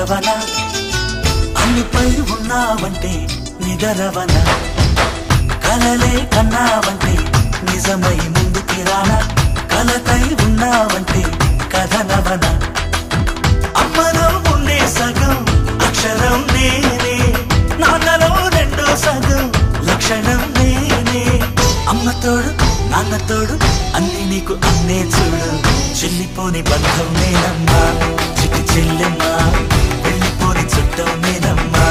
కలవనా అన్నిపై ఉన్నావంటే నిదరవనా కలలే కన్నావంటే నిజమై ముందుకి రానా కలతై ఉన్నావంటే కథనవనా అమ్మలో ఉండే సగం అక్షరం నేనే నాన్నలో రెండో సగం లక్షణం నేనే అమ్మ తోడు నాన్న తోడు అన్ని నీకు అన్నే చూడు చెల్లిపోని బంధం నేనమ్మా చిట్టి చెల్లెమ్మా వెళ్ళిపోని చుట్టం నేనమ్మా